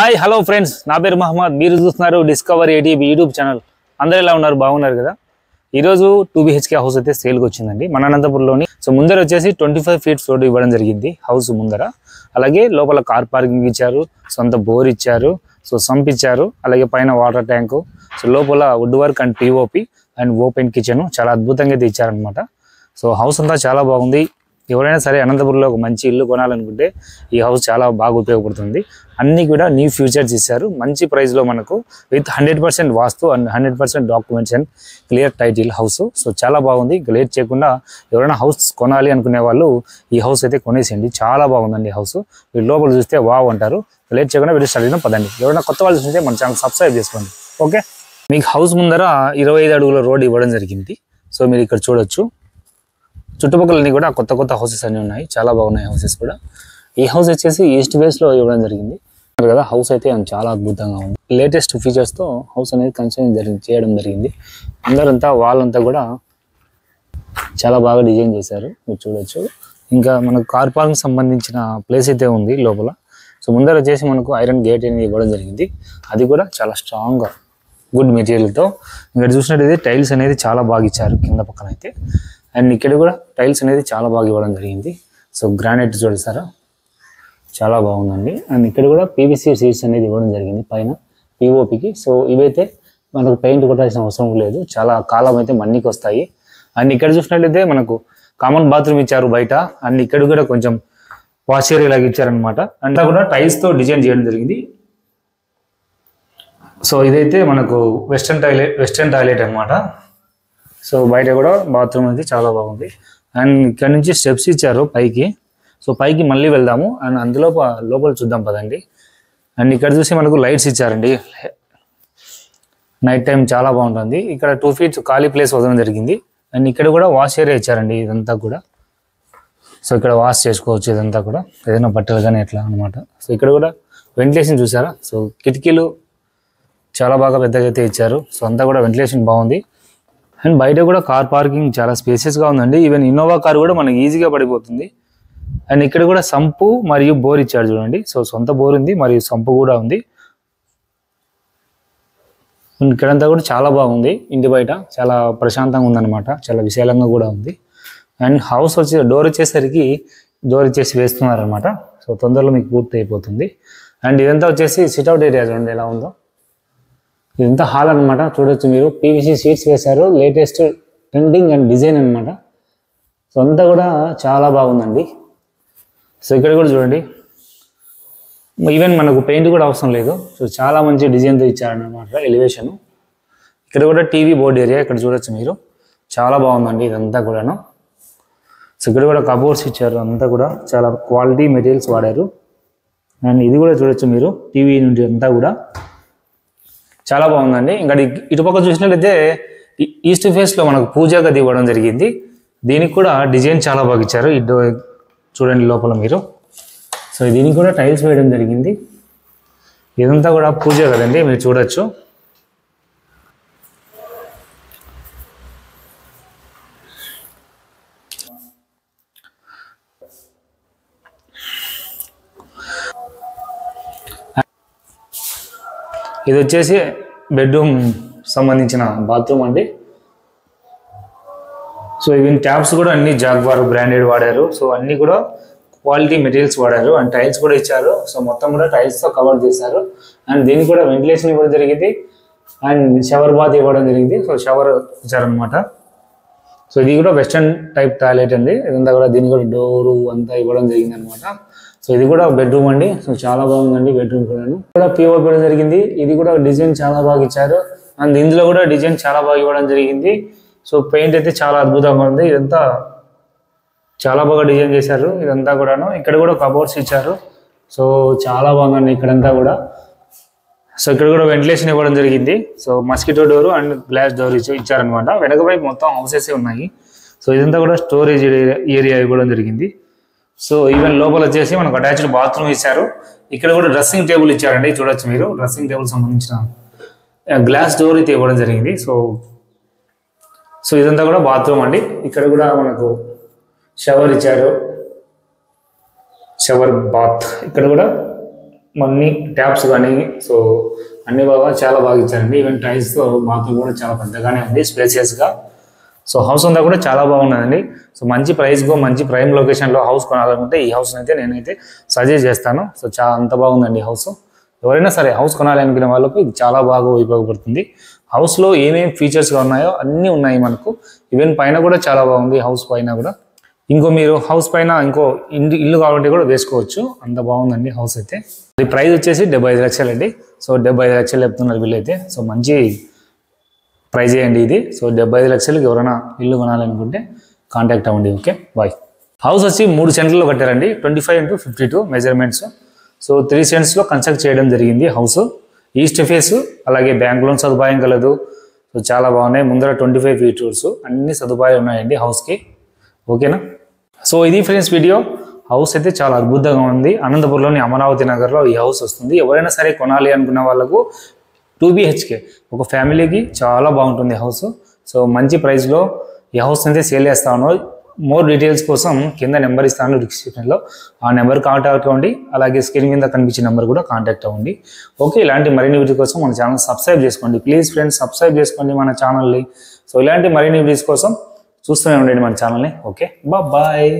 Hi hello friends, నా పేరు మహమ్మద్. మీరు చూస్తున్నారు డిస్కవర్ ఏటీబీ యూట్యూబ్ ఛానల్. అందరూ ఎలా ఉన్నారు? బాగున్నారు కదా? ఈరోజు 2 BHK హౌస్ అయితే సేల్కి వచ్చిందండి మన అనంతపురంలోని. సో ముందర వచ్చేసి 25 feet రోడ్ ఇవ్వడం జరిగింది హౌస్ ముందర. అలాగే లోపల కార్ పార్కింగ్ ఇచ్చారు, సొంత బోర్ ఇచ్చారు, సో సంప్ ఇచ్చారు, అలాగే పైన వాటర్ ట్యాంకు, సో లోపల wood work and POP and open kitchen చాలా అద్భుతంగా అయితే ఇచ్చారనమాట. సో హౌస్ అంతా చాలా బాగుంది. ఎవరైనా సరే అనంతపురంలో ఒక మంచి ఇల్లు కొనాలనుకుంటే ఈ హౌస్ చాలా బాగా ఉపయోగపడుతుంది. అన్నీ కూడా న్యూ ఫ్యూచర్స్ ఇచ్చారు మంచి ప్రైస్లో మనకు, with 100% vastu and 100% documents and clear title house. So చాలా బాగుంది. లేట్ చేయకుండా ఎవరైనా హౌస్ కొనాలి అనుకునే వాళ్ళు ఈ హౌస్ అయితే కొనేసేయండి. చాలా బాగుందండి హౌస్. మీరు లోపల చూస్తే వావ్ అంటారు. లేట్ చేయకుండా వీడియో స్టార్ట్ చేద్దాం పదండి. ఎవరైనా కొత్త వాళ్ళు చూస్తే మన ఛానల్ సబ్స్క్రైబ్ చేసుకోండి. ఓకే, మీకు హౌస్ ముందర 25 అడుగుల రోడ్ ఇవ్వడం జరిగింది. సో మీరు ఇక్కడ చూడొచ్చు. చుట్టుపక్కలన్నీ కూడా కొత్త కొత్త హౌసెస్ అన్నీ ఉన్నాయి, చాలా బాగున్నాయి హౌసెస్ కూడా. ఈ హౌస్ వచ్చేసి ఈస్ట్ ఫేస్ లో ఇవ్వడం జరిగింది కదా. హౌస్ అయితే చాలా అద్భుతంగా ఉంది. లేటెస్ట్ ఫీచర్స్ తో హౌస్ అనేది కన్స్ట్రక్షన్ చేయడం జరిగింది. అందరంతా వాల్ అంతా కూడా చాలా బాగా డిజైన్ చేశారు, మీరు చూడొచ్చు. ఇంకా మనకు కార్ పార్కింగ్ సంబంధించిన ప్లేస్ అయితే ఉంది లోపల. సో ముందర వచ్చేసి మనకు ఐరన్ గేట్ అనేది ఇవ్వడం జరిగింది. అది కూడా చాలా స్ట్రాంగ్ గా గుడ్ మెటీరియల్తో. ఇక్కడ చూసినట్టయితే టైల్స్ అనేది చాలా బాగా ఇచ్చారు కింద పక్కన అయితే. అండ్ ఇక్కడ కూడా టైల్స్ అనేది చాలా బాగా ఇవ్వడం జరిగింది. సో గ్రానైట్ చూడసారా, చాలా బాగుందండి. అండ్ ఇక్కడ కూడా పీవీసీ సీట్స్ అనేది ఇవ్వడం జరిగింది పైన పిఓపికి. సో ఇవైతే మనకు పెయింట్ కొట్టాల్సిన అవసరం లేదు, చాలా కాలం అయితే మన్నికి వస్తాయి. అండ్ ఇక్కడ చూసినట్లయితే మనకు కామన్ బాత్రూమ్ ఇచ్చారు బయట. అండ్ ఇక్కడ కూడా కొంచెం వాష్ ఏరియా లాగా ఇచ్చారనమాట. అంతా కూడా టైల్స్ తో డిజైన్ చేయడం జరిగింది. సో ఇదైతే మనకు వెస్టర్న్ టాయిలెట్ అనమాట. సో బయట కూడా బాత్రూమ్ అయితే చాలా బాగుంది. అండ్ ఇక్కడ నుంచి స్టెప్స్ ఇచ్చారు పైకి. సో పైకి మళ్ళీ వెళ్దాము అండ్ అందులో లోపల చూద్దాం పదండి. అండ్ ఇక్కడ చూసి మనకు లైట్స్ ఇచ్చారండి. నైట్ టైం చాలా బాగుంటుంది. ఇక్కడ 2 feet ఖాళీ ప్లేస్ వదలడం జరిగింది. అండ్ ఇక్కడ కూడా వాష్ ఏరియా ఇచ్చారండి ఇదంతా కూడా. సో ఇక్కడ వాష్ చేసుకోవచ్చు ఇదంతా కూడా, ఏదైనా బట్టలు కానీ ఎట్లా అనమాట. సో ఇక్కడ కూడా వెంటిలేషన్ చూసారా. సో కిటికీలు చాలా బాగా పెద్దగా అయితే ఇచ్చారు. సో అంతా కూడా వెంటిలేషన్ బాగుంది. అండ్ బయట కూడా కార్ పార్కింగ్ చాలా స్పేసియస్గా ఉందండి. ఈవెన్ ఇన్నోవా కార్ కూడా మనకి ఈజీగా పడిపోతుంది. అండ్ ఇక్కడ కూడా సంపు మరియు బోర్ ఇచ్చాడు చూడండి. సో సొంత బోర్ ఉంది మరియు సంపు కూడా ఉంది. ఇక్కడంతా కూడా చాలా బాగుంది. ఇంటి బయట చాలా ప్రశాంతంగా ఉందన్నమాట, చాలా విశాలంగా కూడా ఉంది. అండ్ హౌస్ డోర్ ఇచ్చేసి వేస్తున్నారనమాట. సో తొందరలో మీకు పూర్తి అయిపోతుంది. అండ్ ఇదంతా వచ్చేసి సిట్అవుట్ ఏరియా చూడండి ఎలా ఉందో. ఇదంతా హాల్ అనమాట, చూడొచ్చు మీరు. పీవీసీ సీట్స్ వేశారు, లేటెస్ట్ ట్రెండింగ్ అండ్ డిజైన్ అనమాట. సో అంతా కూడా చాలా బాగుందండి. సో ఇక్కడ కూడా చూడండి, ఈవెన్ మనకు పెయింట్ కూడా అవసరం లేదు. సో చాలా మంచి డిజైన్తో ఇచ్చారనమాట ఎలివేషన్. ఇక్కడ కూడా టీవీ బోర్డ్ ఏరియా ఇక్కడ చూడొచ్చు మీరు, చాలా బాగుందండి ఇదంతా కూడాను. సో ఇక్కడ కూడా కబోర్డ్స్ ఇచ్చారు, అంతా కూడా చాలా క్వాలిటీ మెటీరియల్స్ వాడారు. అండ్ ఇది కూడా చూడొచ్చు మీరు, టీవీ నుండి అంతా కూడా చాలా బాగుందండి. ఇంకా ఇటుపక్క చూసినట్లయితే ఈస్ట్ ఫేస్లో మనకు పూజా గది ఇవ్వడం జరిగింది. దీనికి కూడా డిజైన్ చాలా బాగా ఇచ్చారు. ఇటు చూడండి లోపల మీరు. సో దీనికి కూడా టైల్స్ వేయడం జరిగింది. ఇదంతా కూడా పూజ కదండి, మీరు చూడొచ్చు. ఇది వచ్చేసి బెడ్రూమ్ సంబంధించిన బాత్రూమ్ అండి. సో ఈవెన్ ట్యాప్స్ కూడా అన్ని జాగ్వార్ బ్రాండెడ్ వాడారు. సో అన్ని కూడా క్వాలిటీ మెటీరియల్స్ వాడారు. అండ్ టైల్స్ కూడా ఇచ్చారు. సో మొత్తం కూడా టైల్స్తో కవర్ చేశారు. అండ్ దీనికి కూడా వెంటిలేషన్ ఇవ్వడం జరిగింది. అండ్ షవర్ బాత్ ఇవ్వడం జరిగింది. సో షవర్ ఇచ్చారనమాట. సో ఇది కూడా వెస్టర్న్ టైప్ టాయిలెట్ అండి. ఇదంతా కూడా దీనికి కూడా డోరు అంతా ఇవ్వడం జరిగింది అనమాట. సో ఇది కూడా బెడ్రూమ్ అండి. సో చాలా బాగుందండి బెడ్రూమ్ కూడా పిఓపి ఇవ్వడం జరిగింది. ఇది కూడా డిజైన్ చాలా బాగా ఇచ్చారు. అండ్ ఇందులో కూడా డిజైన్ చాలా బాగా ఇవ్వడం జరిగింది. సో పెయింట్ అయితే చాలా అద్భుతంగా ఉంది. ఇదంతా చాలా బాగా డిజైన్ చేశారు ఇదంతా కూడాను. ఇక్కడ కూడా కబోర్డ్స్ ఇచ్చారు. సో చాలా బాగుందండి ఇక్కడంతా కూడా. సో ఇక్కడ కూడా వెంటిలేషన్ ఇవ్వడం జరిగింది. So mosquito door and glass door ఇచ్చారనమాట. వెనక వైపు మొత్తం హౌసెస్ ఉన్నాయి. సో ఇదంతా కూడా స్టోరేజ్ ఏరియా ఇవ్వడం జరిగింది. సో ఈవెన్ లోపల వచ్చేసి మనకు అటాచ్డ్ బాత్రూమ్ ఇచ్చారు. ఇక్కడ కూడా డ్రెస్సింగ్ టేబుల్ ఇచ్చారండి, చూడొచ్చు మీరు. డ్రెస్సింగ్ టేబుల్ సంబంధించిన గ్లాస్ డోర్ అయితే ఇవ్వడం జరిగింది. సో ఇదంతా కూడా బాత్రూమ్ అండి. ఇక్కడ కూడా మనకు షవర్ ఇచ్చారు, షవర్ బాత్. ఇక్కడ కూడా అన్ని ట్యాప్స్ కానీ సో అన్ని బాగా చాలా బాగా ఇచ్చారండి. ఈవెన్ టైల్స్తో బాత్రూమ్ కూడా చాలా పెద్దగానే ఉంది, స్పేసియస్గా. సో హౌస్ అంతా కూడా చాలా బాగున్నదండి. సో మంచి ప్రైస్గా మంచి ప్రైమ్ లొకేషన్లో హౌస్ కొనాలనుకుంటే ఈ హౌస్ని అయితే నేనైతే సజెస్ట్ చేస్తాను. సో చాలా అంత బాగుందండి హౌస్. ఎవరైనా సరే హౌస్ కొనాలనుకునే వాళ్ళకు ఇది చాలా బాగా ఉపయోగపడుతుంది. హౌస్లో ఏమేమి ఫీచర్స్గా ఉన్నాయో అన్నీ ఉన్నాయి మనకు. ఈవెన్ పైన కూడా చాలా బాగుంది, హౌస్ పైన కూడా. మీరు హౌస్ పైన ఇంకో ఇల్లు కావాలంటే కూడా వేసుకోవచ్చు, అంత బాగుందండి హౌస్ అయితే. ఇది ప్రైస్ వచ్చేసి 75 లక్షలు అండి. సో 75 లక్షలు చెప్తున్నారు వీళ్ళు అయితే. సో మంచి ప్రైజ్ చేయండి ఇది. సో 75 లక్షలకి ఎవరైనా ఇల్లు కొనాలనుకుంటే కాంటాక్ట్ అవ్వండి. Okay, bye. హౌస్ వచ్చి 3 సెంట్లలో కట్టారండి, 25x52 మెజర్మెంట్స్. సో 3 సెంట్స్లో కన్స్ట్రక్ట్ చేయడం జరిగింది హౌస్. ఈస్ట్ ఫేస్, అలాగే బ్యాంక్ లోన్ సదుపాయం కలదు. సో చాలా బాగున్నాయి. ముందర 25 ఫీట్ రోడ్స్, అన్ని సదుపాయాలు ఉన్నాయండి హౌస్కి. ఓకేనా? సో ఇది ఫ్రెండ్స్ వీడియో. హౌస్ అయితే చాలా అద్భుతంగా ఉంది. అనంతపురంలోని అమరావతి నగర్లో ఈ హౌస్ వస్తుంది. ఎవరైనా సరే కొనాలి అనుకున్న వాళ్ళకు 2 BHK ఒక ఫ్యామిలీకి చాలా బాగుంటుంది హౌస్. సో మంచి ప్రైస్లో ఈ హౌస్ అయితే సేల్ చేస్తాను. మోర్ డీటెయిల్స్ కోసం కింద నెంబర్ ఇస్తాను డిస్క్రిప్షన్లో, ఆ నెంబర్ కాంటాక్ట్ అవ్వండి. అలాగే స్క్రీన్ మీద కనిపించే నెంబర్ కూడా కాంటాక్ట్ అవ్వండి. ఓకే, ఇలాంటి మరిన్ని వీడియో కోసం మన ఛానల్ సబ్స్క్రైబ్ చేసుకోండి. ప్లీజ్ ఫ్రెండ్స్, సబ్స్క్రైబ్ చేసుకోండి మన ఛానల్ని. సో ఇలాంటి మరిన్ని వీడియోస్ కోసం చూస్తూనే ఉండండి మన ఛానల్ని. Okay, bye.